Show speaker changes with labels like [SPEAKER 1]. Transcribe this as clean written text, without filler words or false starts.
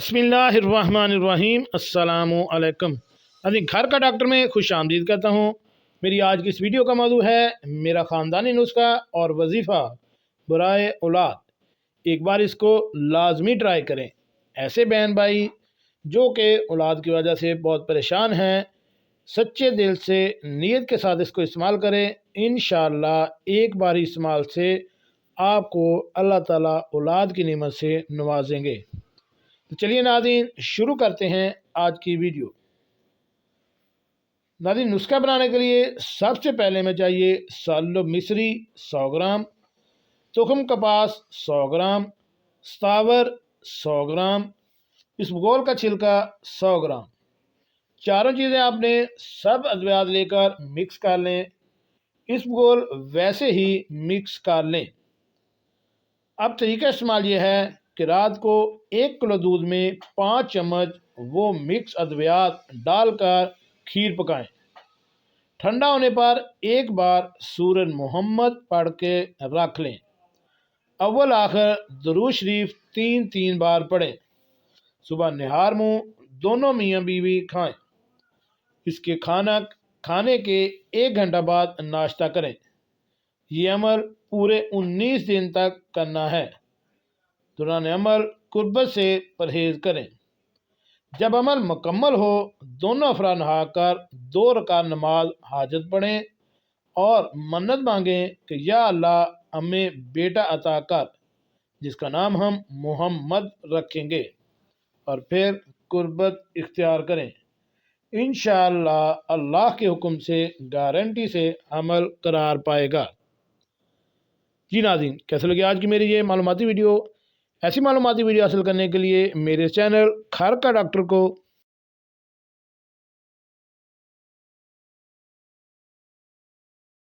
[SPEAKER 1] बिस्मिल्लाहिर्रहमानिर्रहीम। अस्सलामु अलैकुम। अभी घर का डॉक्टर में खुश आमदीद करता हूँ। मेरी आज की इस वीडियो का मौजू है मेरा ख़ानदानी नुस्खा और वजीफ़ा बुराए औलाद। एक बार इसको लाजमी ट्राई करें। ऐसे बहन भाई जो कि औलाद की वजह से बहुत परेशान हैं, सच्चे दिल से नीयत के साथ इसको इस्तेमाल करें। इंशाअल्लाह एक बार इस्तेमाल से आपको अल्लाह ताला औलाद की नेमत से नवाजेंगे। तो चलिए नाज़रीन, शुरू करते हैं आज की वीडियो। नाज़रीन, नुस्खा बनाने के लिए सबसे पहले हमें चाहिए साल्लो मिस्री 100 ग्राम, तुखम कपास 100 ग्राम, स्तावर 100 ग्राम, इसबगोल का छिलका 100 ग्राम। चारों चीज़ें आपने सब अद्वियात लेकर मिक्स कर लें। इसबगोल वैसे ही मिक्स कर लें। अब तरीका इस्तेमाल यह है कि रात को 1 किलो दूध में 5 चम्मच वो मिक्स अद्वियात डालकर खीर पकाएं। ठंडा होने पर एक बार सूरत मोहम्मद पढ़ के रख लें। अव्वल आखिर दुरूद शरीफ 3 बार पढ़ें। सुबह निहार मुँह दोनों मियाँ बीवी खाएं। इसके खाने के 1 घंटा बाद नाश्ता करें। ये अमल पूरे 19 दिन तक करना है। दौरान अमल कुर्बत से परहेज करें। जब अमल मुकम्मल हो, दोनों अफरा नहाकर 2 रकात नमाज हाजत पढ़ें और मन्नत मांगें कि या अल्लाह हमें बेटा अता कर जिसका नाम हम मोहम्मद रखेंगे, और फिर कुर्बत इख्तियार करें। इंशाअल्लाह अल्लाह के हुक्म से गारंटी से अमल करार पाएगा। जी नाज़रीन, कैसे लगी आज की मेरी ये मालूमाती वीडियो? ऐसी मालूमाती वीडियो हासिल करने के लिए मेरे चैनल घर का डॉक्टर को